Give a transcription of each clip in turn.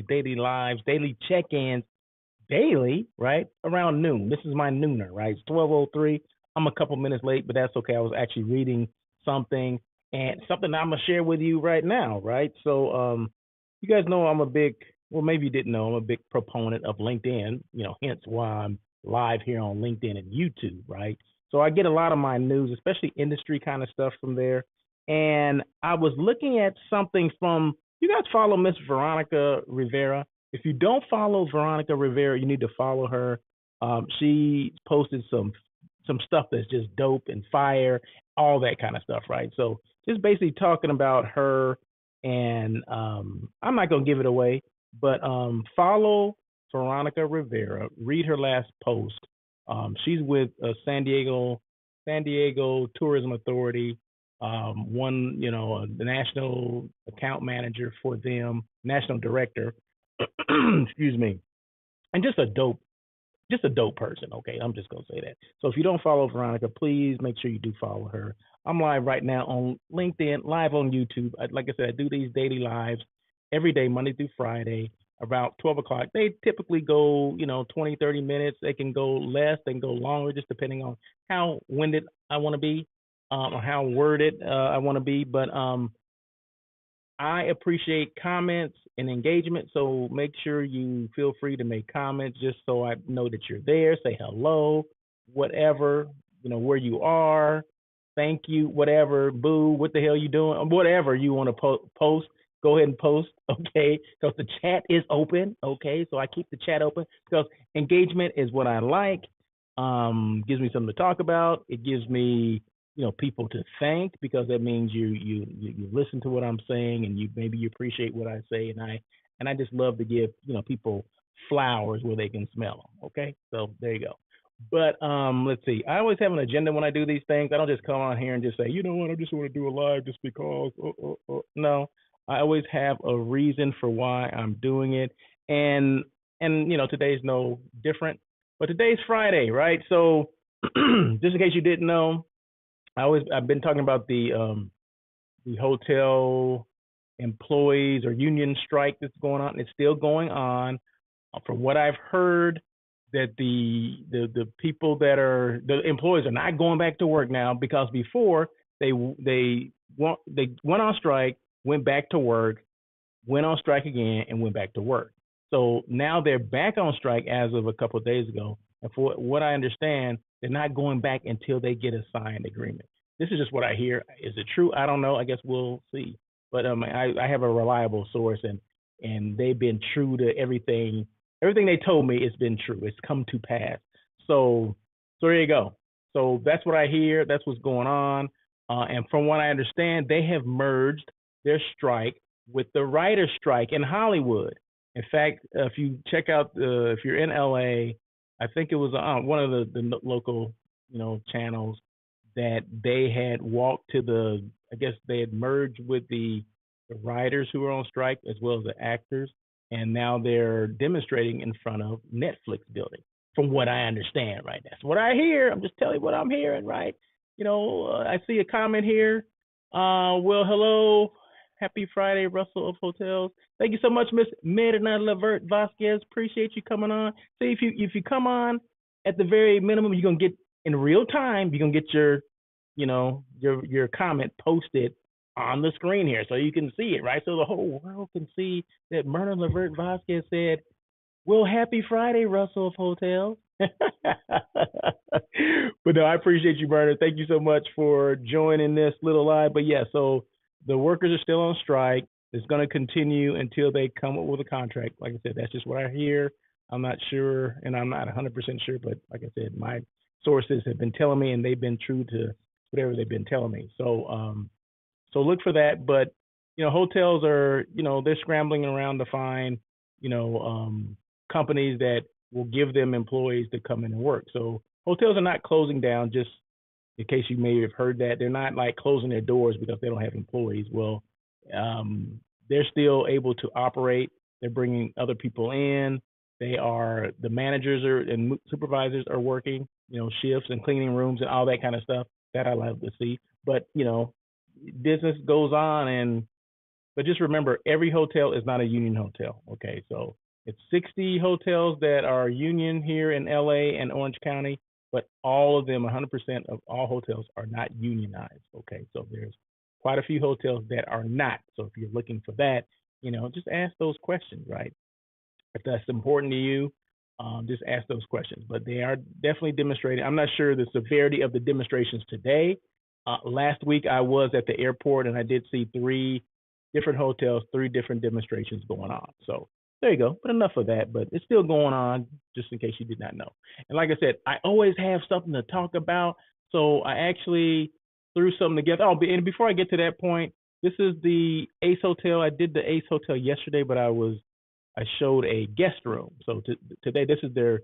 daily lives, daily check-ins, daily, right? Around noon. This is my nooner, right? It's 12:03. I'm a couple minutes late, but that's okay. I was actually reading something and something I'm gonna share with you right now, right? So you guys know I'm a big well, maybe you didn't know I'm a big proponent of LinkedIn, hence why I'm live here on LinkedIn and YouTube, right? So I get a lot of my news, especially industry kind of stuff from there. And I was looking at something from you guys follow Miss Veronica Rivera. If you don't follow Veronica Rivera, you need to follow her. She posted some stuff that's just dope and fire, all that kind of stuff, right? So just basically talking about her, and I'm not gonna give it away, but follow Veronica Rivera. Read her last post. She's with San Diego Tourism Authority. One, the national account manager for them, national director. Excuse me, and just a dope person. Okay, I'm just gonna say that. So if you don't follow Veronica, please make sure you do follow her. I'm live right now on LinkedIn, live on YouTube. Like I said, I do these daily lives every day, Monday through Friday, about 12 o'clock. They typically go, 20, 30 minutes. They can go less, they can go longer, just depending on how winded I want to be, or how worded I want to be. But I appreciate comments and engagement, so make sure you feel free to make comments just so I know that you're there. Say hello, whatever, where you are. Thank you, whatever, boo, what the hell you doing? Whatever you want to post, go ahead and post, okay? Because the chat is open, okay? So I keep the chat open because engagement is what I like. Gives me something to talk about. It gives me people to thank because that means you listen to what I'm saying and you appreciate what I say, and I just love to give people flowers where they can smell them. Okay, so there you go. But let's see. I always have an agenda when I do these things. I don't just come on here and just say, you know what, I just want to do a live just because. No, I always have a reason for why I'm doing it, and today's no different. But today's Friday, right? So just in case you didn't know, I've been talking about the hotel employees or union strike that's going on. It's still going on. From what I've heard, that the people that are the employees are not going back to work now because before they went on strike, went back to work, went on strike again, and went back to work. So now they're back on strike as of a couple of days ago. And for what I understand, they're not going back until they get a signed agreement. This is just what I hear. Is it true? I don't know. I guess we'll see. But I have a reliable source, and they've been true to everything. Everything they told me, it's been true. It's come to pass. So there you go. So that's what I hear. That's what's going on. And from what I understand, they have merged their strike with the writer's strike in Hollywood. In fact, if you check out, if you're in LA, I think it was one of the local, channels that they had walked to I guess they had merged with the writers who were on strike as well as the actors, and now they're demonstrating in front of Netflix building. From what I understand, right? That's what I hear. I'm just telling you what I'm hearing, right? I see a comment here. Well, hello, happy Friday, Russell of Hotels. Thank you so much, Miss Medina Levert Vasquez. Appreciate you coming on. See, if you come on at the very minimum, you're gonna get in real time. You're gonna get your comment posted on the screen here, so you can see it, right? So the whole world can see that Myrna Levert Vasquez said, "Well, happy Friday, Russell of Hotels." But no, I appreciate you, Myrna. Thank you so much for joining this little live. But yeah, so the workers are still on strike. It's going to continue until they come up with a contract. Like I said, that's just what I hear. I'm not sure, and I'm not 100% sure, but like I said, my sources have been telling me, and they've been true to whatever they've been telling me. So look for that. But hotels are, they're scrambling around to find, companies that will give them employees to come in and work. So hotels are not closing down. Just in case you may have heard that, they're not like closing their doors because they don't have employees. Well, they're still able to operate. They're bringing other people in. The managers and supervisors are working, shifts and cleaning rooms and all that kind of stuff that I love to see. But business goes on, and But just remember, every hotel is not a union hotel. Okay, so it's 60 hotels that are union here in LA and Orange County, but all of them, 100% of all hotels are not unionized. Okay, so there's quite a few hotels that are not. So if you're looking for that, just ask those questions, right? If that's important to you, just ask those questions. But they are definitely demonstrating. I'm not sure the severity of the demonstrations today. Last week I was at the airport and I did see 3 different hotels, 3 different demonstrations going on. So there you go. But enough of that. But it's still going on, just in case you did not know. And like I said, I always have something to talk about. So I actually threw something together. Oh, and before I get to that point, this is the Ace Hotel. I did the Ace Hotel yesterday, but I showed a guest room. So today, this is their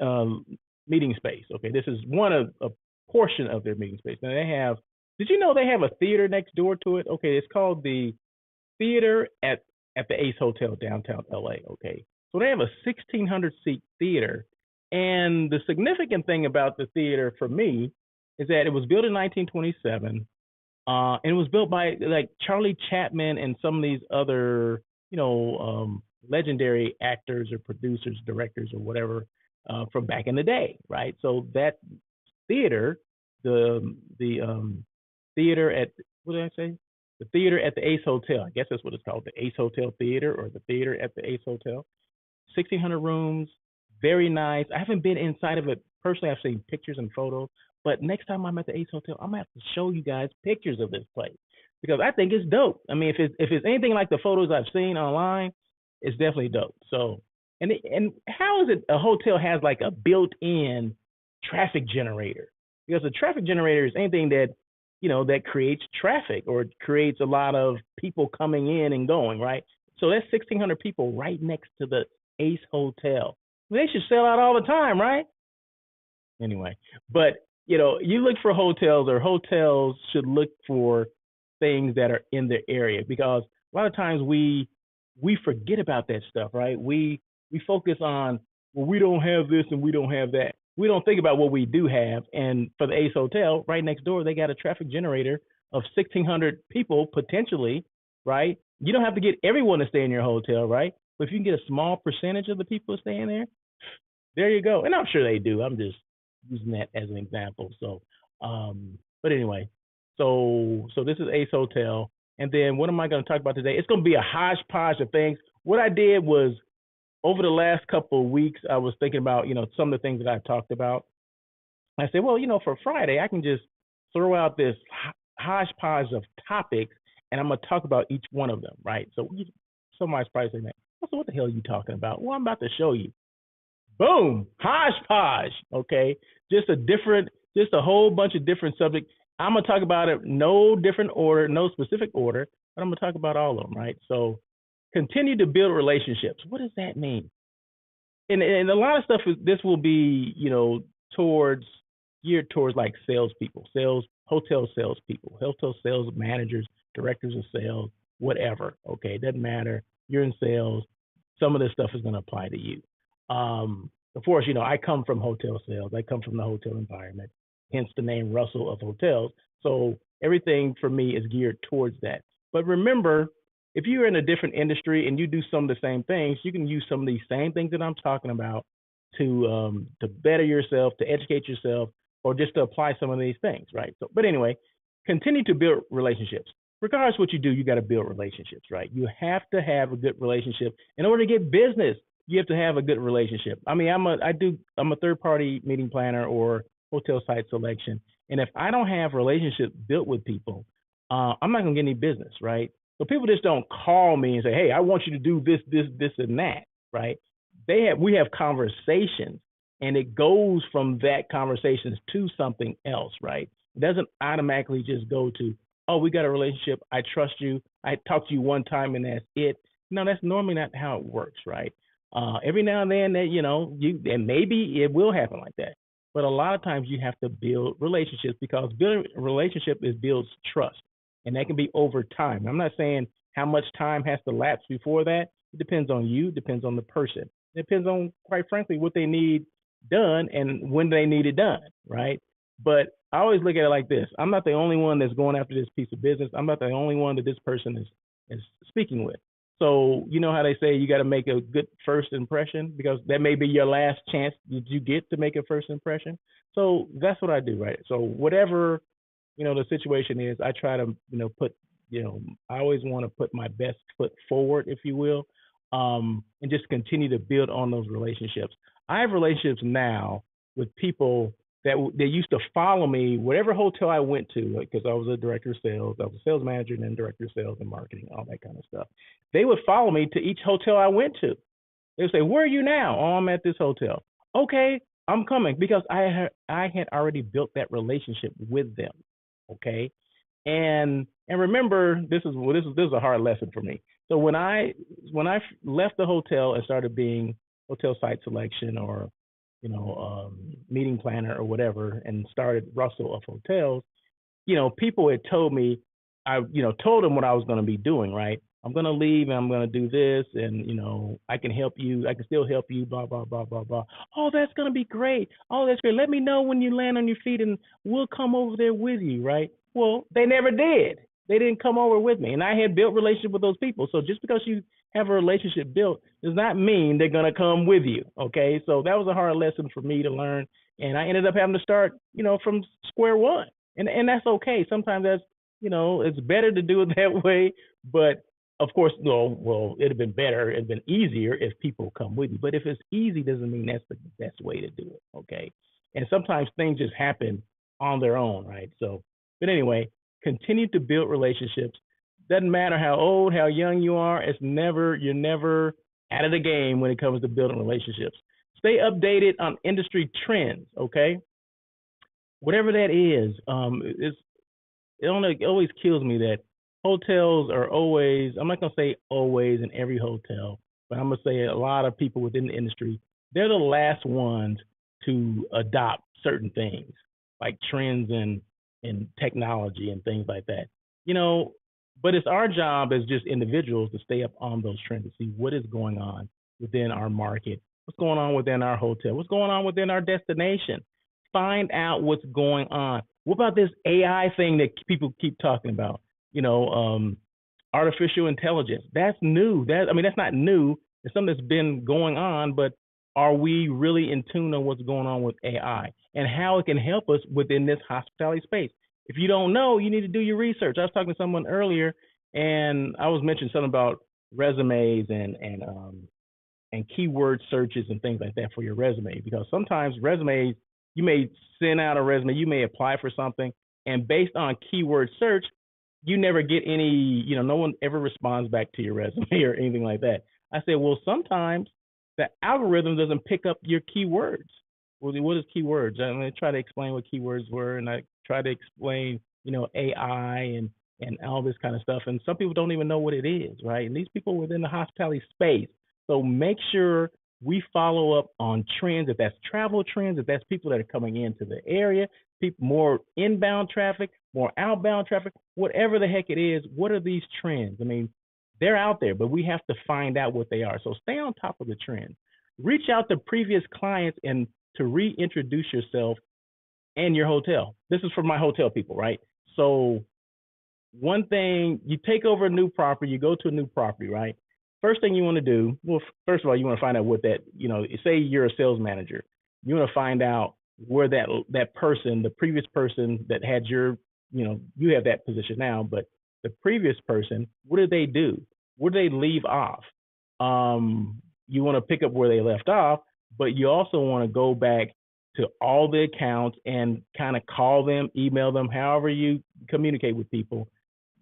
uh, meeting space. Okay, this is one of a portion of their meeting space. Now they have. Did you know they have a theater next door to it? Okay, it's called the Theater at the Ace Hotel downtown LA. Okay, so they have a 1,600 seat theater, and the significant thing about the theater for me is that it was built in 1927. And it was built by like Charlie Chaplin and some of these other, legendary actors or producers, directors, or whatever from back in the day, right? So that theater, the theater at what did I say? The theater at the Ace Hotel. I guess that's what it's called, the Ace Hotel Theater or the theater at the Ace Hotel. 1,600 rooms, very nice. I haven't been inside of it personally. I've seen pictures and photos, but next time I'm at the Ace Hotel, I'm gonna have to show you guys pictures of this place because I think it's dope. I mean, if it's anything like the photos I've seen online, it's definitely dope. So, and how is it a hotel has like a built-in traffic generator? Because a traffic generator is anything that creates traffic or creates a lot of people coming in and going, right? So that's 1,600 people right next to the Ace Hotel. They should sell out all the time, right? Anyway, but you look for hotels, or hotels should look for things that are in their area, because a lot of times we forget about that stuff, right? We focus on, well, we don't have this and we don't have that. We don't think about what we do have. And for the Ace Hotel, right next door, they got a traffic generator of 1,600 people potentially, right? You don't have to get everyone to stay in your hotel, right? But if you can get a small percentage of the people staying there you go. And I'm sure they do. I'm just using that as an example. So, but anyway, so this is Ace Hotel, and then what am I going to talk about today? It's going to be a hodgepodge of things. What I did was over the last couple of weeks, I was thinking about some of the things that I talked about. I said, well, for Friday, I can just throw out this hodgepodge of topics, and I'm going to talk about each one of them, right? So somebody's probably saying, so what the hell are you talking about? Well, I'm about to show you. Boom, hodgepodge. Okay, just a whole bunch of different subjects. I'm gonna talk about it no different order, no specific order, but I'm gonna talk about all of them, right? So, continue to build relationships. What does that mean? And a lot of stuff this will be towards geared towards like salespeople, hotel salespeople, hotel sales managers, directors of sales, whatever. Okay, it doesn't matter. You're in sales. Some of this stuff is going to apply to you. Of course, I come from hotel sales. I come from the hotel environment, hence the name Russell of Hotels. So everything for me is geared towards that. But remember, if you're in a different industry and you do some of the same things, you can use some of these same things that I'm talking about to better yourself, to educate yourself, or just to apply some of these things, right? So, but anyway, continue to build relationships. Regardless of what you do, you got to build relationships, right? You have to have a good relationship in order to get business. You have to have a good relationship. I mean, I'm a third-party meeting planner or hotel site selection, and if I don't have relationships built with people, I'm not gonna get any business, right? So people just don't call me and say, "Hey, I want you to do this, and that," right? We have conversations, and it goes from that conversations to something else, right? It doesn't automatically just go to, "Oh, we got a relationship. I trust you. I talked to you one time, and that's it." No, that's normally not how it works, right? Every now and then that and maybe it will happen like that, but a lot of times you have to build relationships, because building a relationship builds trust, and that can be over time. I'm not saying how much time has to lapse before that. It depends on you, depends on the person, it depends on, quite frankly, what they need done and when they need it done, right? But I always look at it like this: I'm not the only one that's going after this piece of business. I'm not the only one that this person is and speaking with. So you know how they say you got to make a good first impression because that may be your last chance that you get to make a first impression. So that's what I do, right? So whatever the situation is, I try to put I always want to put my best foot forward, if you will, and just continue to build on those relationships. I have relationships now with people that they used to follow me whatever hotel I went to because I was a director of sales, I was a sales manager, and then director of sales and marketing, all that kind of stuff. They would follow me to each hotel I went to. They would say, "Where are you now?" "Oh, I'm at this hotel." "Okay, I'm coming," because I had already built that relationship with them. Okay, and remember, this is a hard lesson for me. So when I left the hotel and started being hotel site selection or meeting planner or whatever, and started Russell of Hotels, people had told me, I, told them what I was going to be doing, right? I'm going to leave and I'm going to do this, and I can help you. I can still help you. Blah blah blah blah blah. Oh, that's going to be great. Oh, that's great. Let me know when you land on your feet, and we'll come over there with you, right? Well, they never did. They didn't come over with me, and I had built relationship with those people. So just because you have a relationship built does not mean they're going to come with you. Okay, so that was a hard lesson for me to learn, and I ended up having to start, from square one, and that's okay. Sometimes that's it's better to do it that way. But of course, no, well, it'd have been better, it'd been easier if people come with you. But if it's easy, doesn't mean that's the best way to do it. Okay. And sometimes things just happen on their own, right? So, but anyway, continue to build relationships. Doesn't matter how old, how young you are, you're never out of the game when it comes to building relationships. Stay updated on industry trends, okay? Whatever that is, it always kills me that hotels are always, I'm not going to say always in every hotel, but I'm going to say a lot of people within the industry, they're the last ones to adopt certain things like trends in technology and things like that. But it's our job as just individuals to stay up on those trends, to see what is going on within our market, what's going on within our hotel, what's going on within our destination. Find out what's going on. What about this AI thing that people keep talking about? Artificial intelligence. That's new. That's not new. It's something that's been going on, but are we really in tune on what's going on with AI and how it can help us within this hospitality space? If you don't know, you need to do your research. I was talking to someone earlier, and I was mentioning something about resumes and keyword searches and things like that for your resume, because sometimes resumes, you may send out a resume, you may apply for something, and based on keyword search, you never get any, no one ever responds back to your resume or anything like that. I said, well, sometimes the algorithm doesn't pick up your keywords. Well, what is keywords? I'm going to try to explain what keywords were, and I try to explain, AI and all this kind of stuff. And some people don't even know what it is, right? And these people within the hospitality space. So make sure we follow up on trends, if that's travel trends, if that's people that are coming into the area, people, more inbound traffic, more outbound traffic, whatever the heck it is. What are these trends? They're out there, but we have to find out what they are. So stay on top of the trends. Reach out to previous clients and to reintroduce yourself and your hotel. This is for my hotel people, right? So one thing, you take over a new property, you go to a new property, right? First thing you want to do, well, first of all, you want to find out what that, say you're a sales manager, you want to find out where that person, the previous person that had your, you have that position now, but the previous person, what did they do? Where did they leave off? You want to pick up where they left off, but you also want to go back to all the accounts and kind of call them, email them, however you communicate with people.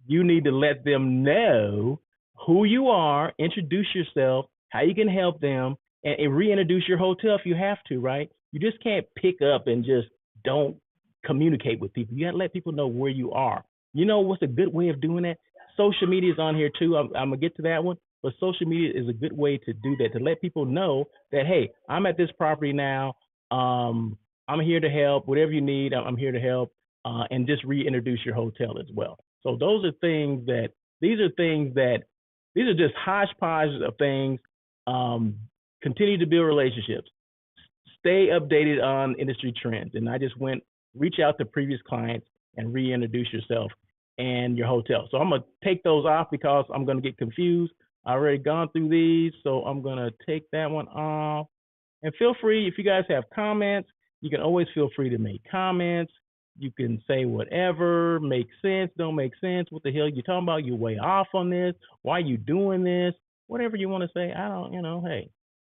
You need to let them know who you are, introduce yourself, how you can help them, and reintroduce your hotel if you have to, right? You just can't pick up and just don't communicate with people. You got to let people know where you are. You know what's a good way of doing that? Social media is on here too. I'm going to get to that one. But social media is a good way to do that, to let people know that, hey, I'm at this property now. I'm here to help. Whatever you need, I'm here to help. And just reintroduce your hotel as well. So these are just hodgepodge of things. Continue to build relationships. Stay updated on industry trends. And I just reach out to previous clients and reintroduce yourself. and your hotel. So I'm going to take those off because I'm going to get confused. I already gone through these, so I'm going to take that one off. And feel free, if you guys have comments, you can always feel free to make comments. You can say whatever, make sense, don't make sense. What the hell you talking about? You way off on this. Why you doing this? Whatever you want to say. I don't, hey,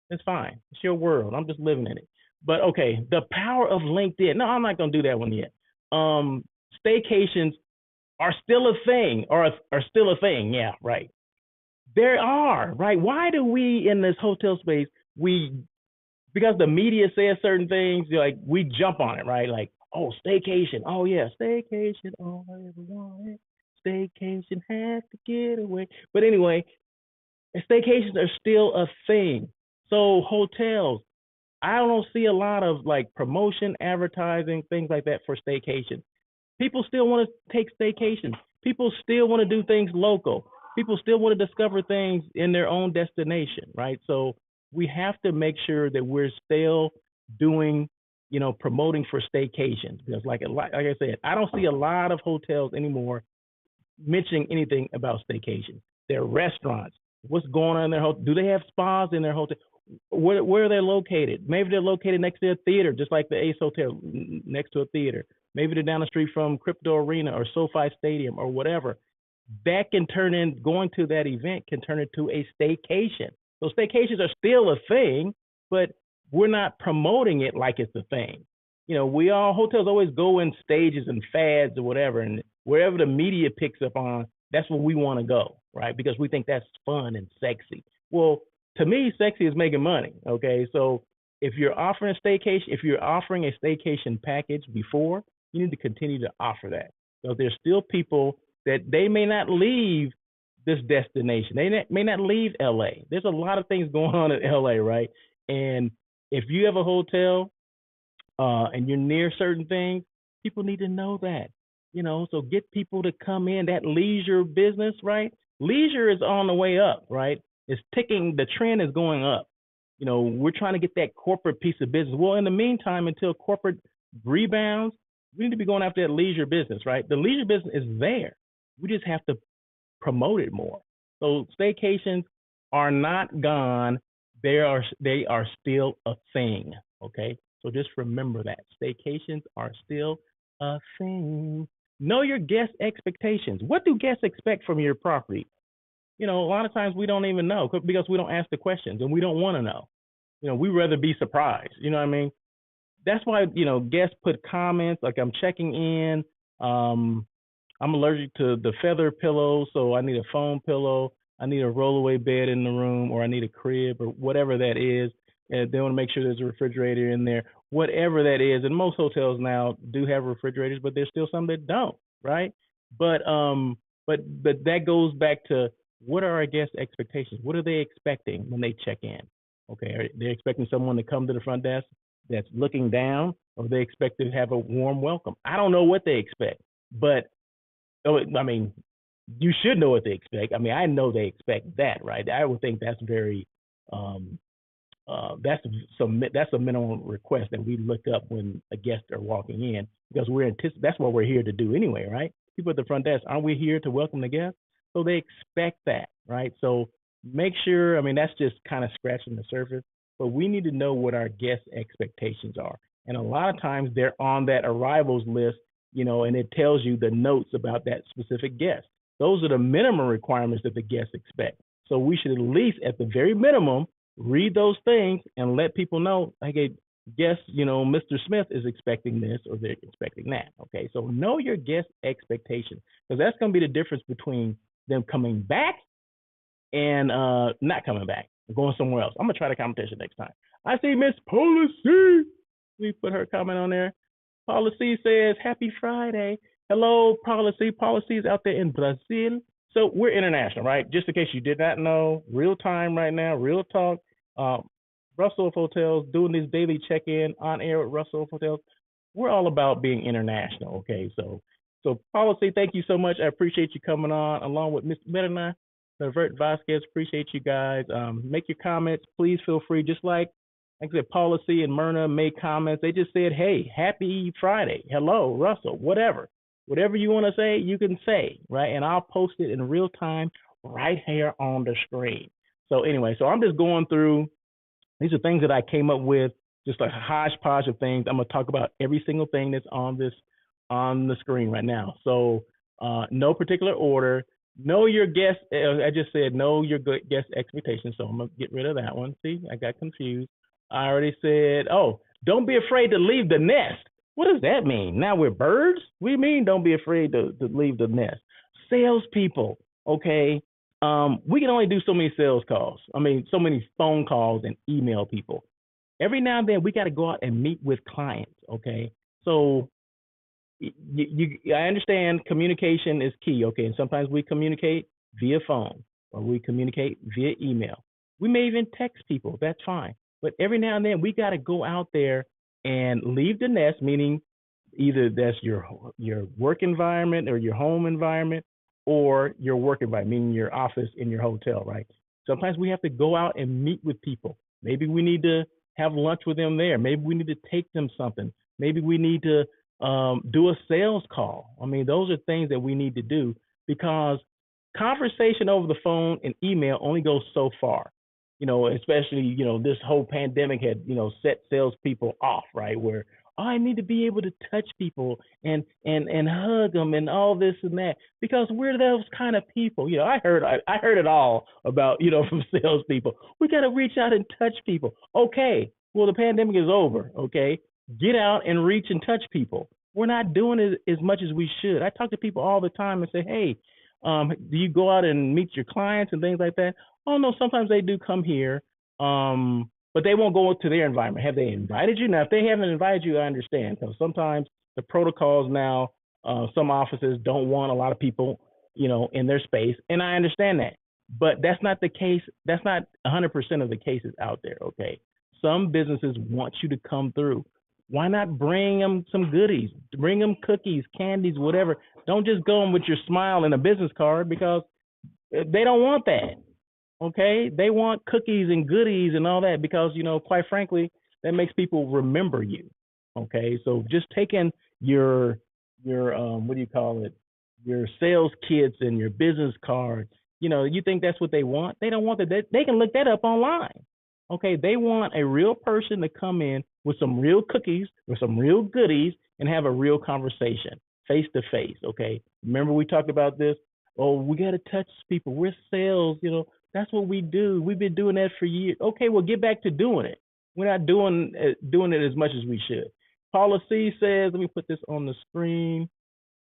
it's fine. It's your world. I'm just living in it. But okay, the power of LinkedIn. No, I'm not going to do that one yet. Staycations are still a thing, or are still a thing. Yeah, right. There are, right? Why do we in this hotel space, because the media says certain things, like we jump on it, right? Like, oh, staycation. Oh yeah, staycation. Oh, I ever wanted. Staycation, had to get away. But anyway, staycations are still a thing. So hotels, I don't see a lot of like promotion, advertising, things like that for staycation. People still want to take staycations. People still want to do things local. People still want to discover things in their own destination, right? So we have to make sure that we're still doing, promoting for staycations, because like I said, I don't see a lot of hotels anymore mentioning anything about staycation. Their restaurants, what's going on in their hotel? Do they have spas in their hotel? Where are they located? Maybe they're located next to a theater, just like the Ace Hotel, next to a theater. Maybe they're down the street from Crypto Arena or SoFi Stadium or whatever. That can turn in, going to that event can turn into a staycation. So staycations are still a thing, but we're not promoting it like it's a thing. Hotels always go in stages and fads or whatever, and wherever the media picks up on, that's where we want to go, right? Because we think that's fun and sexy. Well, to me, sexy is making money. Okay, so if you're offering a staycation package before, you need to continue to offer that. So there's still people that they may not leave this destination. They may not leave LA. There's a lot of things going on in LA, right? And if you have a hotel and you're near certain things, people need to know that. So get people to come in. That leisure business, right? Leisure is on the way up, right? It's ticking. The trend is going up. We're trying to get that corporate piece of business. Well, in the meantime, until corporate rebounds, we need to be going after that leisure business, right? The leisure business is there. We just have to promote it more. So staycations are not gone. They are still a thing. Okay. So just remember that staycations are still a thing. Know your guest expectations. What do guests expect from your property? A lot of times we don't even know because we don't ask the questions and we don't want to know. We rather be surprised. You know what I mean? That's why, guests put comments like, I'm checking in. I'm allergic to the feather pillow, so I need a foam pillow. I need a rollaway bed in the room, or I need a crib, or whatever that is. And they want to make sure there's a refrigerator in there, whatever that is. And most hotels now do have refrigerators, but there's still some that don't, right? But that goes back to, what are our guest expectations? What are they expecting when they check in? Okay, are they expecting someone to come to the front desk that's looking down, or they expect to have a warm welcome? I don't know what they expect, but I mean, you should know what they expect. I mean, I know they expect that, right? I would think that's very, that's a minimum request that we look up when a guest are walking in, because that's what we're here to do anyway, right? People at the front desk, aren't we here to welcome the guests? So they expect that, right? So make sure, I mean, that's just kind of scratching the surface, but we need to know what our guest expectations are. And a lot of times they're on that arrivals list, and it tells you the notes about that specific guest. Those are the minimum requirements that the guests expect. So we should at least, at the very minimum, read those things and let people know, hey, guess, Mr. Smith is expecting this, or they're expecting that. Okay, so know your guest expectations, because that's going to be the difference between them coming back and not coming back, going somewhere else. I'm going to try the competition next time. I see Miss Policy. We put her comment on there. Policy says, happy Friday. Hello, Policy. Policy is out there in Brazil. So we're international, right? Just in case you did not know, real time right now, real talk. Russell of Hotels, doing this daily check-in on air with Russell of Hotels. We're all about being international, okay? So Policy, thank you so much. I appreciate you coming on, along with Ms. Medina, Vert Vasquez. Appreciate you guys. Make your comments. Please feel free. Just like I said, Policy and Myrna made comments. They just said, hey, happy Friday. Hello, Russell, whatever. Whatever you want to say, you can say, right? And I'll post it in real time right here on the screen. So anyway, so I'm just going through, these are things that I came up with, just a hodgepodge of things. I'm gonna talk about every single thing that's on the screen right now. So no particular order. Know your guest. I just said know your guest expectations. So I'm gonna get rid of that one. See, I got confused. I already said, oh, don't be afraid to leave the nest. What does that mean? Now we're birds? What do you mean don't be afraid to leave the nest? Salespeople, okay? We can only do so many sales calls. I mean, so many phone calls and email people. Every now and then we got to go out and meet with clients, okay? So I understand communication is key, okay? And sometimes we communicate via phone or we communicate via email. We may even text people, that's fine. But every now and then we got to go out there and leave the nest, meaning either that's your work environment or your home environment or your work environment, meaning your office in your hotel, right? Sometimes we have to go out and meet with people. Maybe we need to have lunch with them there. Maybe we need to take them something. Maybe we need to do a sales call. I mean, those are things that we need to do because conversation over the phone and email only goes so far. Especially, this whole pandemic had, set salespeople off, right? Where I need to be able to touch people and hug them and all this and that because we're those kind of people. I heard it all about, from salespeople. We got to reach out and touch people. Okay, well the pandemic is over. Okay, get out and reach and touch people. We're not doing it as much as we should. I talk to people all the time and say, hey, do you go out and meet your clients and things like that? Oh no, sometimes they do come here, but they won't go to their environment. Have they invited you? Now, if they haven't invited you, I understand because sometimes the protocols now, some offices don't want a lot of people, in their space, and I understand that. But that's not the case. That's not 100% of the cases out there. Okay, some businesses want you to come through. Why not bring them some goodies? Bring them cookies, candies, whatever. Don't just go in with your smile and a business card because they don't want that. Okay, they want cookies and goodies and all that because quite frankly, that makes people remember you. Okay, so just taking your what do you call it? Your sales kits and your business cards. You think that's what they want? They don't want that. They can look that up online. Okay, they want a real person to come in with some real cookies, with some real goodies, and have a real conversation, face to face. Okay, remember we talked about this? Oh, we got to touch people. We're sales, that's what we do. We've been doing that for years. Okay, well, get back to doing it. We're not doing it as much as we should. Paula C says, let me put this on the screen.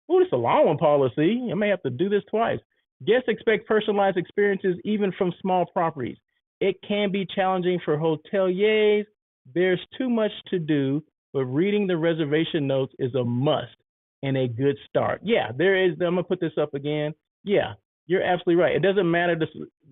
Oh, this is a long one, Paula C. I may have to do this twice. Guests expect personalized experiences even from small properties. It can be challenging for hoteliers. There's too much to do, but reading the reservation notes is a must and a good start. Yeah, there is. I'm gonna put this up again. Yeah, you're absolutely right. It doesn't matter.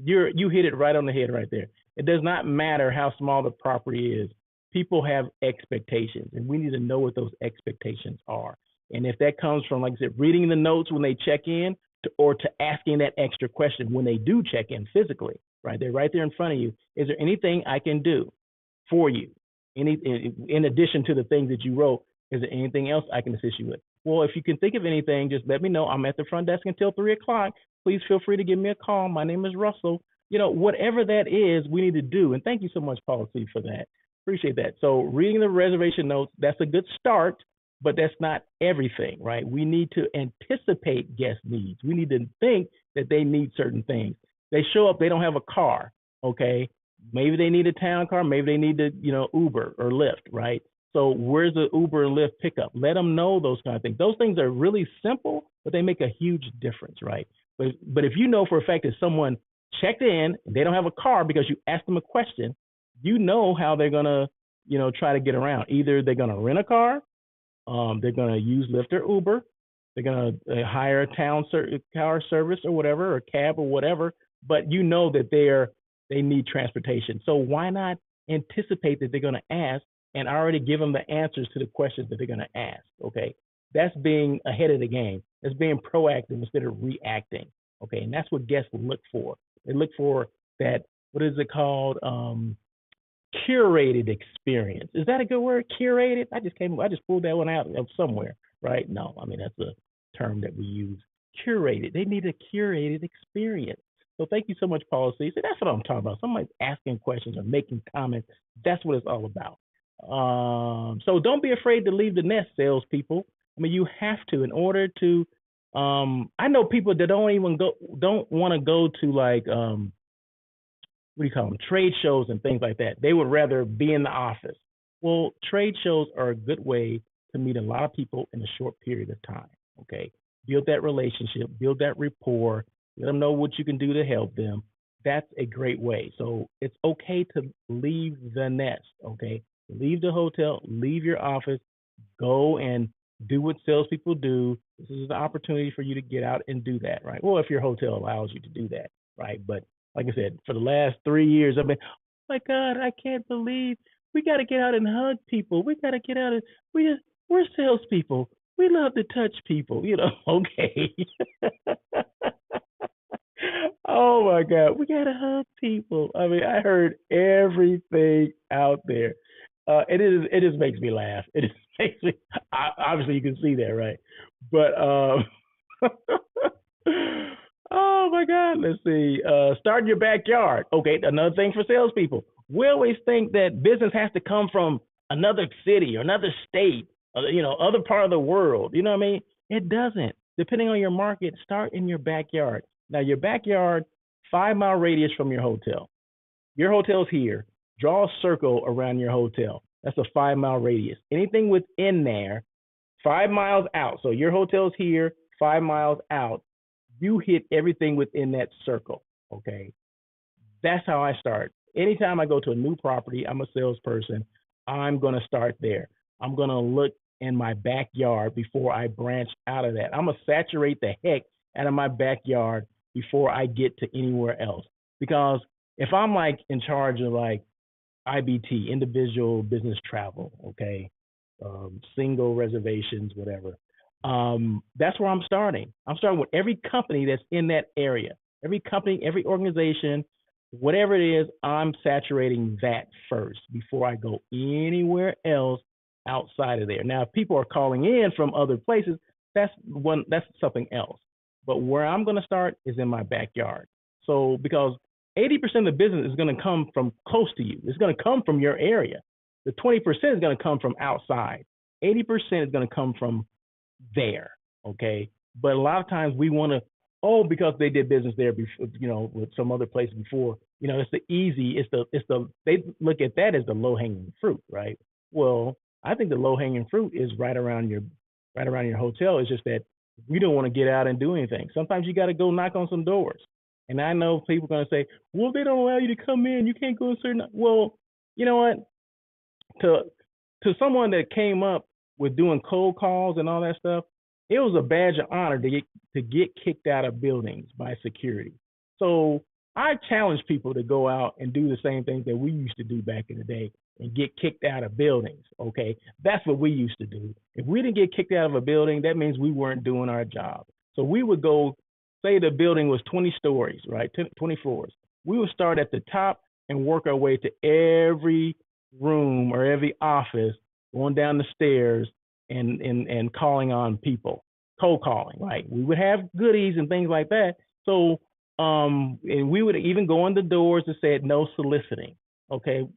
You hit it right on the head right there. It does not matter how small the property is. People have expectations, and we need to know what those expectations are. And if that comes from, like I said, reading the notes when they check in, or to asking that extra question when they do check in physically, right? They're right there in front of you. Is there anything I can do for you? In addition to the things that you wrote, is there anything else I can assist you with? Well, if you can think of anything, just let me know. I'm at the front desk until 3 o'clock. Please feel free to give me a call. My name is Russell. Whatever that is, we need to do. And thank you so much, Paula C, for that. Appreciate that. So reading the reservation notes, that's a good start, but that's not everything, right? We need to anticipate guest needs. We need to think that they need certain things. They show up, they don't have a car, okay? Maybe they need a town car, maybe they need to, Uber or Lyft, right? So where's the Uber and Lyft pickup? Let them know those kind of things. Those things are really simple, but they make a huge difference, right? But if you know for a fact that someone checked in and they don't have a car because you asked them a question, you know how they're gonna, try to get around. Either they're gonna rent a car, they're gonna use Lyft or Uber, they're gonna hire a car service or whatever, or cab or whatever. But you know that they need transportation. So why not anticipate that they're gonna ask and already give them the answers to the questions that they're gonna ask? Okay, that's being ahead of the game. That's being proactive instead of reacting. Okay, and that's what guests look for. They look for that. What is it called? Curated experience. Is that a good word? Curated? I just pulled that one out of somewhere, right? No, I mean that's a term that we use. Curated. They need a curated experience. So thank you so much, policy. So that's what I'm talking about. Somebody's asking questions or making comments. That's what it's all about. So don't be afraid to leave the nest, salespeople. I mean, you have to in order to. I know people that don't want to go to like what do you call them, trade shows and things like that. They would rather be in the office. Well, trade shows are a good way to meet a lot of people in a short period of time. Okay, build that relationship, build that rapport, let them know what you can do to help them. That's a great way. So it's okay to leave the nest. Okay, leave the hotel, leave your office, go and do what salespeople do. This is the opportunity for you to get out and do that, right? Well, if your hotel allows you to do that, right? But like I said, for the last 3 years, I've been, oh my God, I can't believe we got to get out and hug people. We got to get out and we're salespeople. We love to touch people, okay. Oh my God, we got to hug people. I mean, I heard everything out there. It just makes me laugh. It just makes me, obviously you can see that, right? But, oh my God, let's see. Start in your backyard. Okay, another thing for salespeople. We always think that business has to come from another city or another state, other part of the world. You know what I mean? It doesn't. Depending on your market, start in your backyard. Now, your backyard, 5 mile radius from your hotel. Your hotel's here. Draw a circle around your hotel. That's a 5 mile radius. Anything within there, 5 miles out. So your hotel's here, 5 miles out. You hit everything within that circle. Okay. That's how I start. Anytime I go to a new property, I'm a salesperson. I'm going to start there. I'm going to look in my backyard before I branch out of that. I'm going to saturate the heck out of my backyard before I get to anywhere else. Because if I'm like in charge of like IBT, individual business travel, okay, single reservations, whatever, that's where I'm starting. I'm starting with every company that's in that area. Every company, every organization, whatever it is, I'm saturating that first before I go anywhere else outside of there. Now, if people are calling in from other places, that's something else. But where I'm going to start is in my backyard. So because 80% of the business is going to come from close to you. It's going to come from your area. The 20% is going to come from outside. 80% is going to come from there. Okay. But a lot of times we want to, because they did business there before, with some other place before, it's the easy, they look at that as the low hanging fruit, right? Well, I think the low hanging fruit is right around your hotel. It's just that we don't want to get out and do anything. Sometimes you got to go knock on some doors. And I know people are going to say, well, they don't allow you to come in. You can't go to certain. Well, you know what? To someone that came up with doing cold calls and all that stuff, it was a badge of honor to get kicked out of buildings by security. So I challenge people to go out and do the same things that we used to do back in the day and get kicked out of buildings. Okay, that's what we used to do. If we didn't get kicked out of a building, that means we weren't doing our job. So we would go, say the building was 20 stories, right? 20 floors. We would start at the top and work our way to every room or every office, going down the stairs and calling on people, cold calling, right? We would have goodies and things like that. So, and we would even go on the doors that said no soliciting. Okay,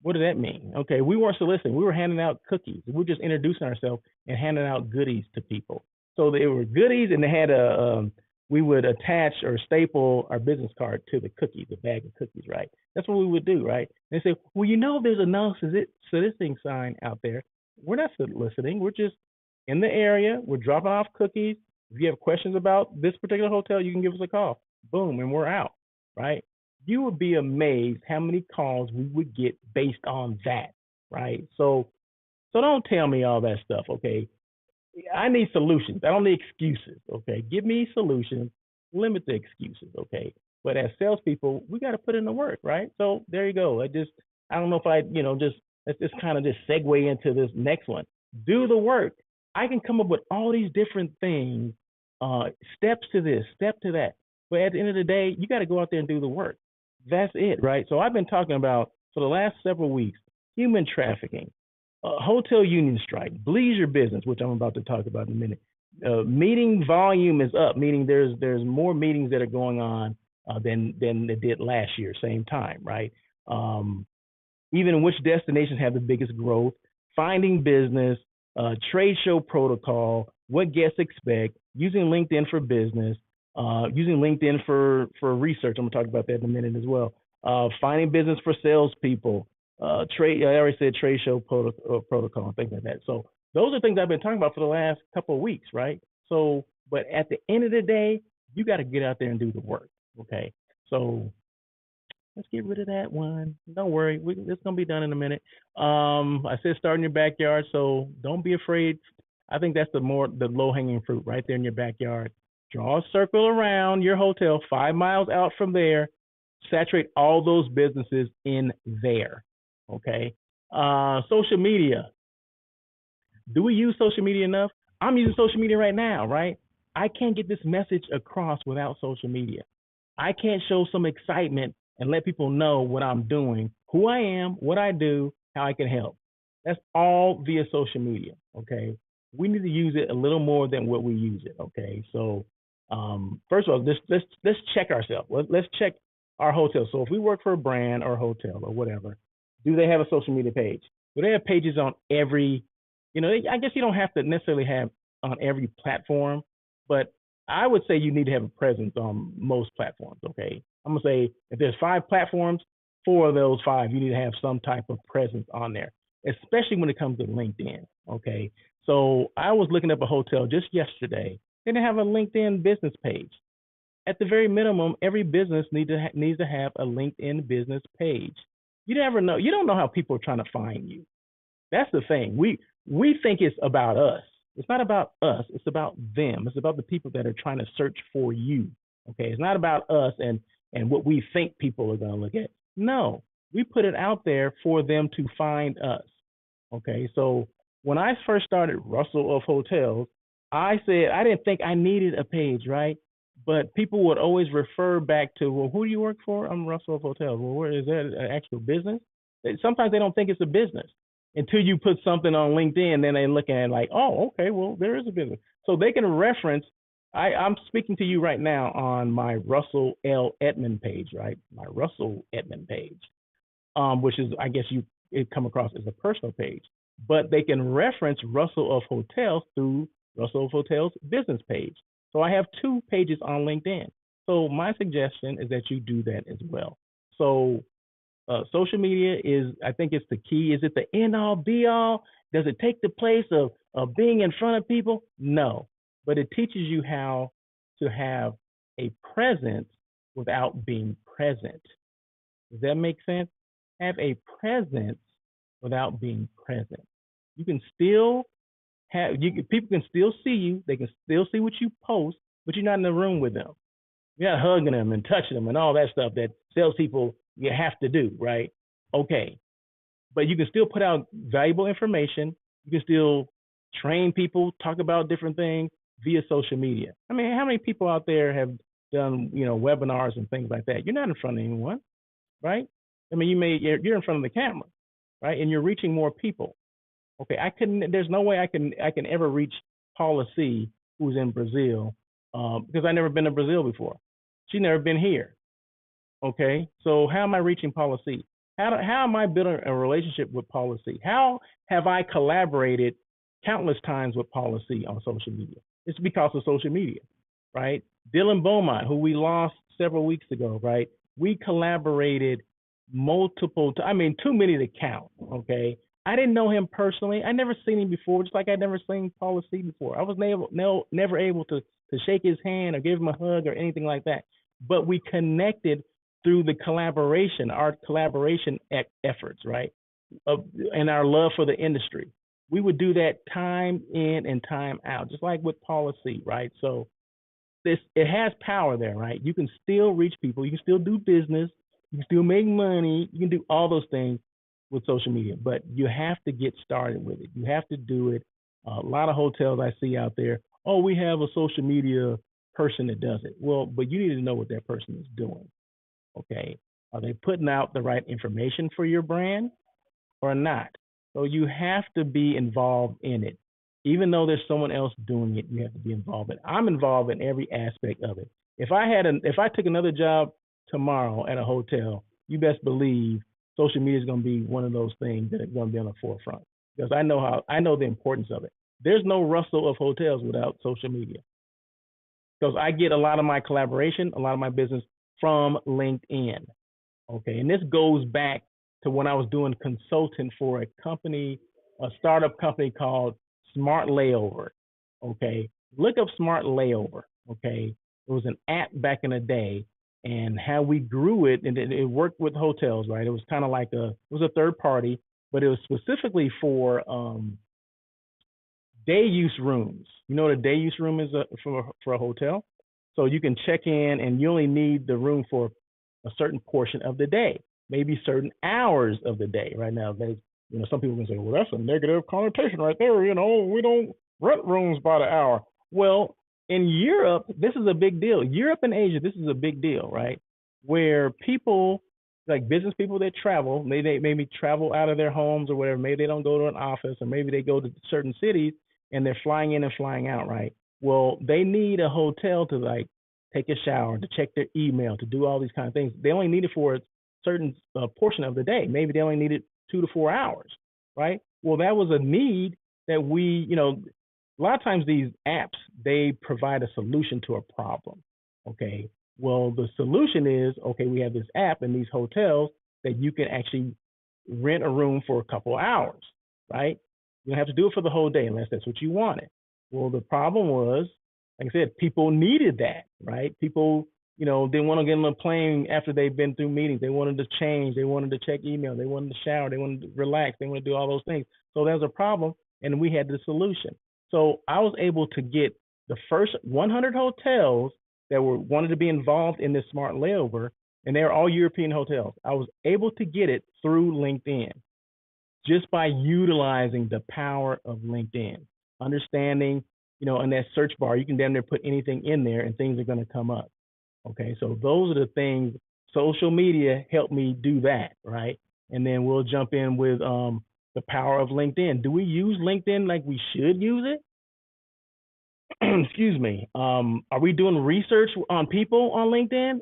what did that mean? Okay, we weren't soliciting. We were handing out cookies. We were just introducing ourselves and handing out goodies to people. So they were goodies, and they had we would attach or staple our business card to the cookies, the bag of cookies, right? That's what we would do, right? And they say, well, there's a no soliciting sign out there. We're not soliciting. We're just in the area. We're dropping off cookies. If you have questions about this particular hotel, you can give us a call. Boom, and we're out, right? You would be amazed how many calls we would get based on that, right? So don't tell me all that stuff, okay? I need solutions. I don't need excuses, okay? Give me solutions, limit the excuses, okay? But as salespeople, we got to put in the work, right? So there you go. I don't know if let's just kind of just segue into this next one. Do the work. I can come up with all these different things, steps to this, step to that. But at the end of the day, you got to go out there and do the work. That's it, right? So I've been talking about, for the last several weeks, human trafficking, hotel union strike, bleisure business, which I'm about to talk about in a minute. meeting volume is up, meaning there's more meetings that are going on than it did last year, same time, right? Um, Even which destinations have the biggest growth, finding business, trade show protocol, what guests expect, using LinkedIn for business, using LinkedIn for research. I'm gonna talk about that in a minute as well. Finding business for salespeople, trade. I already said trade show protocol and things like that. So those are things I've been talking about for the last couple of weeks, right? So, but at the end of the day, you got to get out there and do the work. Okay. So let's get rid of that one. Don't worry, it's gonna be done in a minute. I said start in your backyard, so don't be afraid. I think that's the low hanging fruit right there in your backyard. Draw a circle around your hotel 5 miles out from there. Saturate all those businesses in there. Okay. Social media. Do we use social media enough? I'm using social media right now, right? I can't get this message across without social media. I can't show some excitement and let people know what I'm doing, who I am, what I do, how I can help. That's all via social media. Okay. We need to use it a little more than what we use it. Okay. So first of all, let's check ourselves. Let's check our hotel. So if we work for a brand or a hotel or whatever, do they have a social media page? Do they have pages on every, I guess you don't have to necessarily have on every platform, but I would say you need to have a presence on most platforms. Okay. I'm going to say if there's 5 platforms, 4 of those 5, you need to have some type of presence on there, especially when it comes to LinkedIn. Okay. So I was looking up a hotel just yesterday. They didn't have a LinkedIn business page. At the very minimum, every business needs to have a LinkedIn business page. You never know. You don't know how people are trying to find you. That's the thing. We think it's about us. It's not about us. It's about them. It's about the people that are trying to search for you. Okay. It's not about us and what we think people are going to look at. No, we put it out there for them to find us. Okay. So when I first started Russell of Hotels, I said I didn't think I needed a page, right? But people would always refer back to, well, who do you work for? I'm Russell of Hotels. Well, where is that an actual business? Sometimes they don't think it's a business until you put something on LinkedIn. Then they look at it like, oh, okay, well, there is a business. So they can reference. I'm speaking to you right now on my Russell L. Edmond page, right? My Russell Edmond page, which is, I guess it come across as a personal page. But they can reference Russell of Hotels through Russell of Hotels business page. So I have 2 pages on LinkedIn. So my suggestion is that you do that as well. So social media is, I think it's the key. Is it the end all be all? Does it take the place of being in front of people? No, but it teaches you how to have a presence without being present. Does that make sense? Have a presence without being present. You can still people can still see you. They can still see what you post, but you're not in the room with them. You're not hugging them and touching them and all that stuff that salespeople you have to do, right? Okay, but you can still put out valuable information. You can still train people, talk about different things via social media. I mean, how many people out there have done, webinars and things like that? You're not in front of anyone, right? I mean, you're in front of the camera, right? And you're reaching more people. Okay, there's no way I can ever reach Paula C, who's in Brazil, because I've never been to Brazil before. She's never been here. Okay, so how am I reaching Paula C? How am I building a relationship with Paula C? How have I collaborated countless times with Paula C on social media? It's because of social media, right? Dylan Beaumont, who we lost several weeks ago, right? We collaborated too many to count, okay? I didn't know him personally. I never seen him before, just like I'd never seen Paula C before. I was never able to shake his hand or give him a hug or anything like that. But we connected through our collaboration efforts, right? And our love for the industry. We would do that time in and time out, just like with Paula C, right? So it has power there, right? You can still reach people. You can still do business. You can still make money. You can do all those things with social media, but you have to get started with it. You have to do it. A lot of hotels I see out there, oh, we have a social media person that does it. Well, but you need to know what that person is doing. Okay. Are they putting out the right information for your brand or not? So you have to be involved in it. Even though there's someone else doing it, you have to be involved in it. I'm involved in every aspect of it. If I took another job tomorrow at a hotel, you best believe social media is going to be one of those things that is going to be on the forefront because I know the importance of it. There's no Russell of hotels without social media because I get a lot of my collaboration, a lot of my business from LinkedIn. Okay, and this goes back to when I was doing consulting for a startup company called Smart Layover. Okay, look up Smart Layover. Okay, it was an app back in the day, and how we grew it, and it worked with hotels, right? It was kind of like it was a third party, but it was specifically for day use rooms. You know what a day use room is for a hotel? So you can check in and you only need the room for a certain portion of the day, maybe certain hours of the day. Right now, some people can say, well, that's a negative connotation right there. We don't rent rooms by the hour. Well, in Europe, this is a big deal. Europe and Asia, this is a big deal, right? Where people, like business people that travel, they maybe travel out of their homes or whatever. Maybe they don't go to an office, or maybe they go to certain cities and they're flying in and flying out, right? Well, they need a hotel to like take a shower, to check their email, to do all these kind of things. They only need it for a certain portion of the day. Maybe they only need it 2 to 4 hours, right? Well, that was a need that a lot of times these apps, they provide a solution to a problem. Okay. Well, the solution is, okay, we have this app in these hotels that you can actually rent a room for a couple of hours, right? You don't have to do it for the whole day unless that's what you wanted. Well, the problem was, like I said, people needed that, right? People, didn't want to get on a plane after they've been through meetings. They wanted to change. They wanted to check email. They wanted to shower. They wanted to relax. They wanted to do all those things. So there was a problem, and we had the solution. So I was able to get the first 100 hotels that wanted to be involved in this Smart Layover, and they're all European hotels. I was able to get it through LinkedIn just by utilizing the power of LinkedIn, understanding, in that search bar, you can damn near put anything in there and things are going to come up. Okay, so those are the things. Social media helped me do that, right? And then we'll jump in with the power of LinkedIn. Do we use LinkedIn like we should use it? Excuse me. Are we doing research on people on LinkedIn?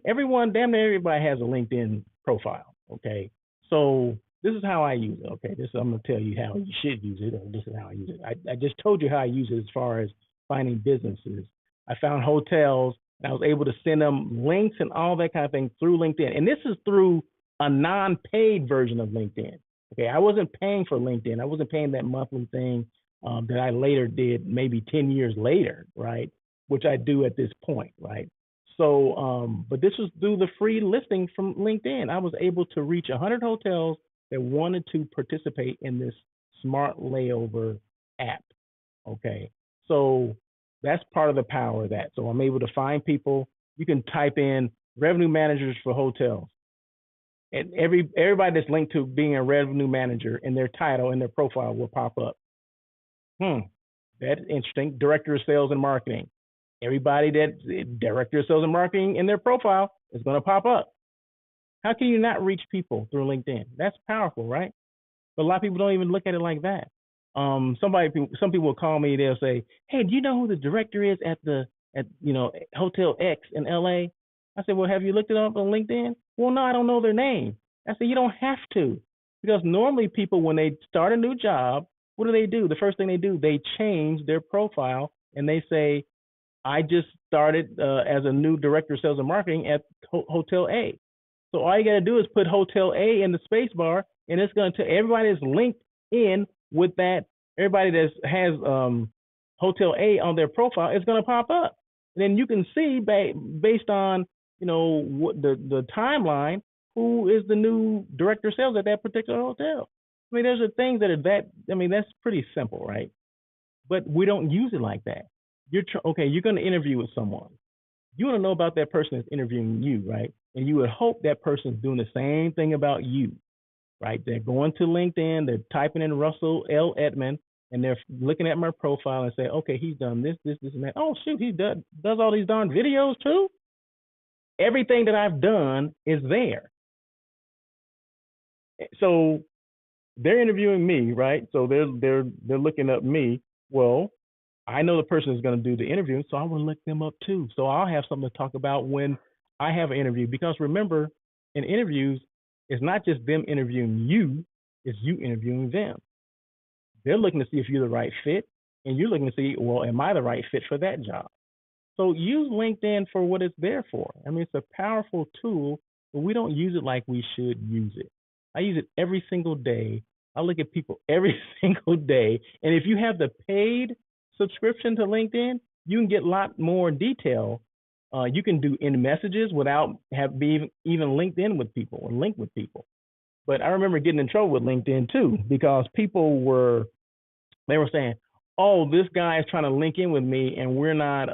Damn near everybody has a LinkedIn profile. Okay, so this is how I use it. Okay, I'm gonna tell you how you should use it, or this is how I use it. I just told you how I use it as far as finding businesses. I found hotels, and I was able to send them links and all that kind of thing through LinkedIn. And this is through a non-paid version of LinkedIn. Okay, I wasn't paying for LinkedIn. I wasn't paying that monthly thing that I later did, maybe 10 years later, right? Which I do at this point, right? So, but this was through the free listing from LinkedIn. I was able to reach 100 hotels that wanted to participate in this Smart Layover app. Okay, so that's part of the power of that. So I'm able to find people. You can type in revenue managers for hotels, and everybody that's linked to being a revenue manager in their title and their profile will pop up. That's interesting. Director of sales and marketing. Everybody that's director of sales and marketing in their profile is going to pop up. How can you not reach people through LinkedIn? That's powerful, right? But a lot of people don't even look at it like that. Some people will call me. They'll say, "Hey, do you know who the director is at Hotel X in LA?" I said, "Well, have you looked it up on LinkedIn?" "Well, no, I don't know their name." I said, "You don't have to, because normally people, when they start a new job, what do? The first thing they do, they change their profile and they say, I just started as a new director of sales and marketing at Hotel A. So all you got to do is put Hotel A in the space bar, and it's going to everybody that's linked in with that. Everybody that has Hotel A on their profile is going to pop up. And then you can see based on what the timeline, who is the new director of sales at that particular hotel. I mean, there's things that are that's pretty simple, right? But we don't use it like that. You're going to interview with someone. You want to know about that person that's interviewing you, right? And you would hope that person's doing the same thing about you, right? They're going to LinkedIn, they're typing in Russell L. Edmond, and they're looking at my profile and say, okay, he's done this, and that. Oh, shoot, he does all these darn videos too? Everything that I've done is there. So they're interviewing me, right? So they're looking up me. Well, I know the person is going to do the interview, so I will look them up too. So I'll have something to talk about when I have an interview. Because remember, in interviews, it's not just them interviewing you, it's you interviewing them. They're looking to see if you're the right fit, and you're looking to see, well, am I the right fit for that job? So use LinkedIn for what it's there for. I mean, it's a powerful tool, but we don't use it like we should use it. I use it every single day. I look at people every single day. And if you have the paid subscription to LinkedIn, you can get a lot more detail. You can do in messages without have be even linked in with people or linked with people. But I remember getting in trouble with LinkedIn too because people were they were saying, "Oh, this guy is trying to link in with me, and we're not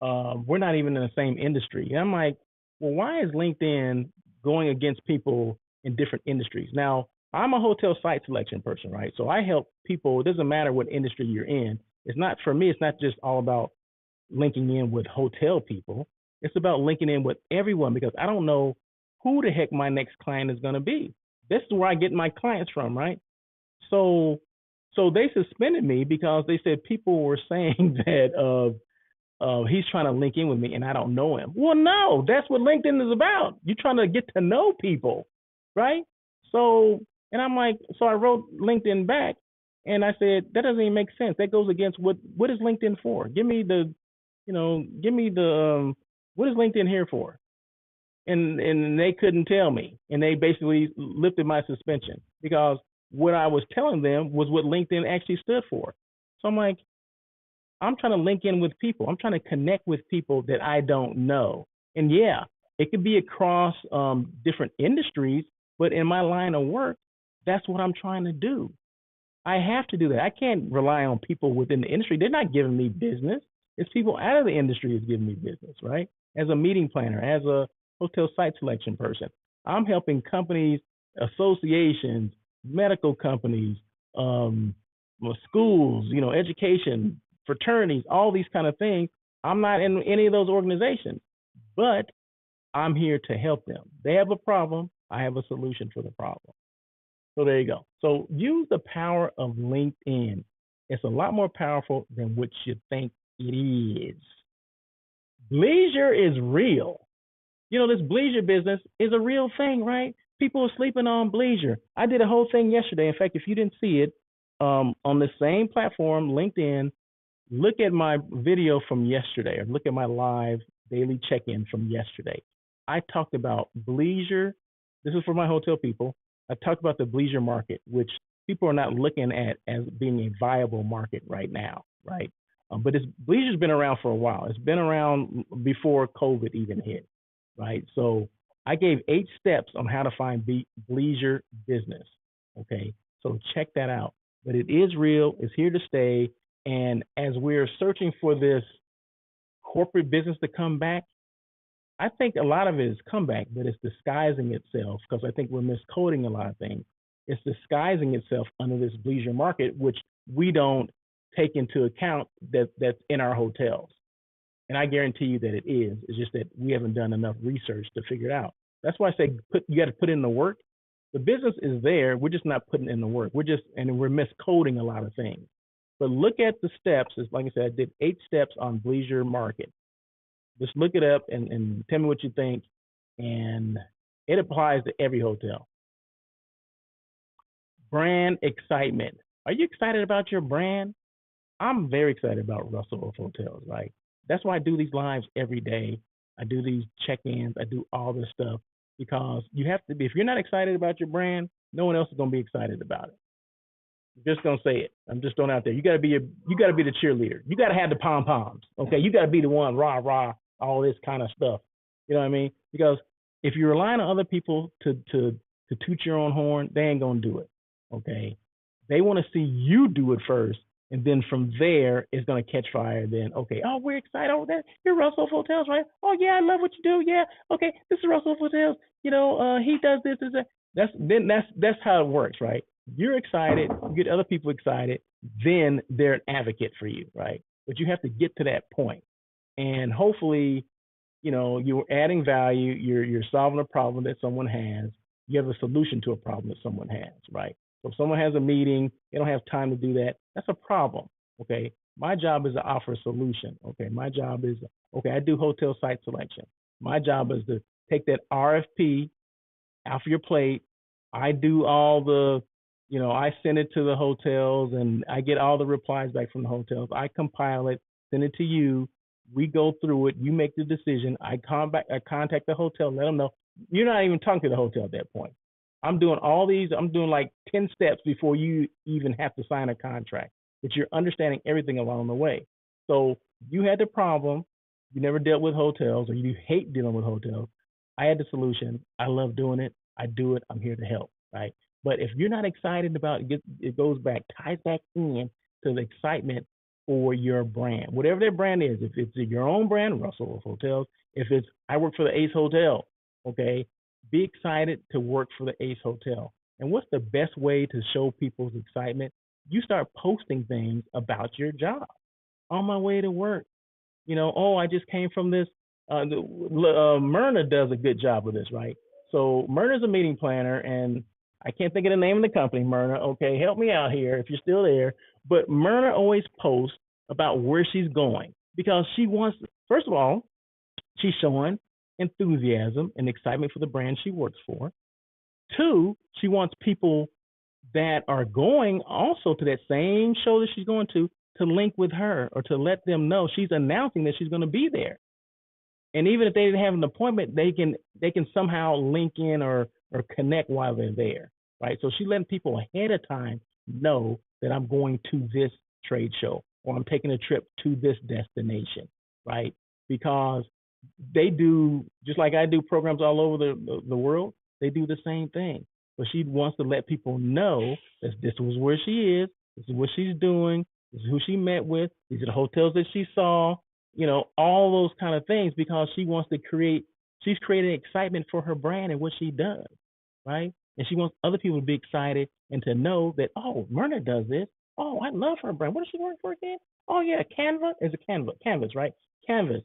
even in the same industry." And I'm like, well, why is LinkedIn going against people in different industries? Now, I'm a hotel site selection person, right? So I help people. It doesn't matter what industry you're in. It's not for me. It's not just all about linking in with hotel people. It's about linking in with everyone because I don't know who the heck my next client is going to be. This is where I get my clients from, right? So, so they suspended me because they said people were saying that he's trying to link in with me and I don't know him. Well, no, that's what LinkedIn is about. You're trying to get to know people, right? So, and I'm like, so I wrote LinkedIn back and I said, that doesn't even make sense. That goes against what is LinkedIn for? Give me the, give me the, what is LinkedIn here for? And they couldn't tell me. And they basically lifted my suspension because what I was telling them was what LinkedIn actually stood for. So I'm like, I'm trying to link in with people. I'm trying to connect with people that I don't know. And yeah, it could be across different industries, but in my line of work, that's what I'm trying to do. I have to do that. I can't rely on people within the industry. They're not giving me business. It's people out of the industry is giving me business, right? As a meeting planner, as a hotel site selection person, I'm helping companies, associations, medical companies, um, schools, education, fraternities, all these kind of things. I'm not in any of those organizations, but I'm here to help them. They have a problem. I have a solution for the problem. So there you go. So use the power of LinkedIn. It's a lot more powerful than what you think it is. Bleisure is real. This Bleisure business is a real thing, right? People are sleeping on Bleisure. I did a whole thing yesterday. In fact, if you didn't see it, on the same platform, LinkedIn, look at my video from yesterday or look at my live daily check-in from yesterday. I talked about Bleisure. This is for my hotel people. I talked about the Bleisure market, which people are not looking at as being a viable market right now, right? But Bleisure's been around for a while. It's been around before COVID even hit, right? So I gave 8 steps on how to find Bleisure business. Okay, so check that out. But it is real. It's here to stay. And as we're searching for this corporate business to come back, I think a lot of it is comeback, but it's disguising itself because I think we're miscoding a lot of things. It's disguising itself under this Bleisure market, which we don't take into account that's in our hotels. And I guarantee you that it is. It's just that we haven't done enough research to figure it out. That's why I say you got to put in the work. The business is there. We're just not putting in the work. We're miscoding a lot of things. But look at the steps. It's like I said, I did 8 steps on Bleisure market. Just look it up and tell me what you think. And it applies to every hotel. Brand excitement. Are you excited about your brand? I'm very excited about Russell House Hotels. Right? That's why I do these lives every day. I do these check-ins. I do all this stuff because you have to be. If you're not excited about your brand, no one else is going to be excited about it. I'm just gonna say it. I'm just throwing out there. You gotta be the cheerleader. You gotta have the pom poms. Okay, you gotta be the one rah rah all this kind of stuff. You know what I mean? Because if you're relying on other people to toot your own horn, they ain't gonna do it. Okay, they want to see you do it first, and then from there it's gonna catch fire. Then okay, oh we're excited over that. You're Russell Hotels, right? Oh yeah, I love what you do. Yeah, okay, this is Russell Hotels. He does this, this, that. That's how it works, right? You're excited, you get other people excited, then they're an advocate for you, right? But you have to get to that point. And hopefully, you're adding value, you're solving a problem that someone has, you have a solution to a problem that someone has, right? So if someone has a meeting, they don't have time to do that. That's a problem. Okay. My job is to offer a solution. Okay. My job is, okay, I do hotel site selection. My job is to take that RFP off your plate. I do all the, I send it to the hotels and I get all the replies back from the hotels. I compile it, send it to you. We go through it. You make the decision. I contact the hotel, let them know. You're not even talking to the hotel at that point. I'm doing all these. I'm doing like 10 steps before you even have to sign a contract. But you're understanding everything along the way. So you had the problem. You never dealt with hotels, or you hate dealing with hotels. I had the solution. I love doing it. I do it. I'm here to help, right? But if you're not excited about it, it goes back, ties back in to the excitement for your brand, whatever their brand is. If it's your own brand, Russell of Hotels. If it's I work for the Ace Hotel, okay, be excited to work for the Ace Hotel. And what's the best way to show people's excitement? You start posting things about your job. On my way to work, oh, I just came from this. Myrna does a good job of this, right? So Myrna's a meeting planner, and I can't think of the name of the company, Myrna. Okay, help me out here if you're still there. But Myrna always posts about where she's going because she wants, first of all, she's showing enthusiasm and excitement for the brand she works for. Two, she wants people that are going also to that same show that she's going to link with her or to let them know she's announcing that she's going to be there. And even if they didn't have an appointment, they can somehow link in or connect while they're there, right? So she's letting people ahead of time know that I'm going to this trade show or I'm taking a trip to this destination, right? Because they do, just like I do programs all over the world, they do the same thing. But she wants to let people know that this was where she is, this is what she's doing, this is who she met with, these are the hotels that she saw, all those kind of things, because she's creating excitement for her brand and what she does, right? And she wants other people to be excited and to know that, oh, Myrna does this. Oh, I love her brand. What does she work for again? Oh, yeah, Canva is a Canvas, right? Canvas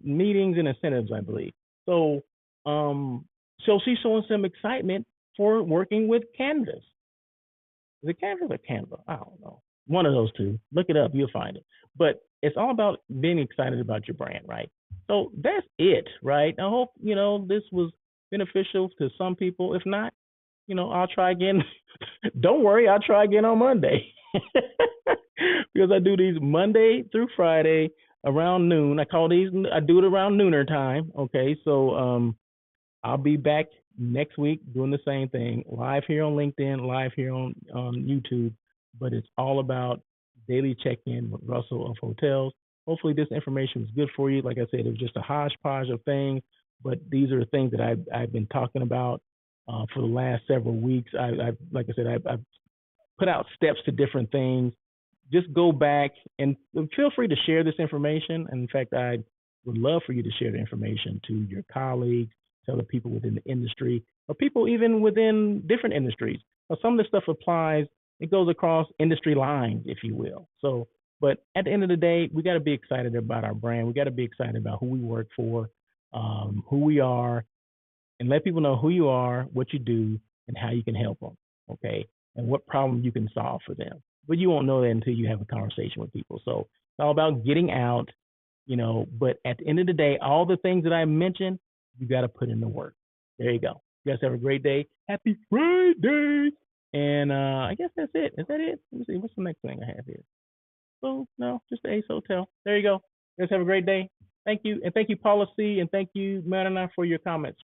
meetings and incentives, I believe. So, so she's showing some excitement for working with Canvas. Is it Canvas or Canva? I don't know. One of those two. Look it up. You'll find it. But it's all about being excited about your brand, right? So that's it, right? I hope, this was beneficial to some people. If not, I'll try again. Don't worry, I'll try again on Monday. Because I do these Monday through Friday around noon. I do it around nooner time. Okay. So I'll be back next week doing the same thing, live here on LinkedIn, live here on YouTube. But it's all about daily check-in with Russell of Hotels. Hopefully this information was good for you. Like I said, it was just a hodgepodge of things, but these are the things that I've been talking about for the last several weeks. I've put out steps to different things. Just go back and feel free to share this information. And in fact, I would love for you to share the information to your colleagues, to other people within the industry, or people even within different industries. Some of this stuff applies, it goes across industry lines, if you will. So, but at the end of the day, we got to be excited about our brand. We got to be excited about who we work for, who we are, and let people know who you are, what you do, and how you can help them, okay? And what problem you can solve for them. But you won't know that until you have a conversation with people. So it's all about getting out, but at the end of the day, all the things that I mentioned, you got to put in the work. There you go. You guys have a great day. Happy Friday. And I guess that's it. Is that it? Let me see. What's the next thing I have here? Oh, no, just the Ace Hotel. There you go. You guys have a great day. Thank you. And thank you, Paula C. And thank you, Marina, for your comments.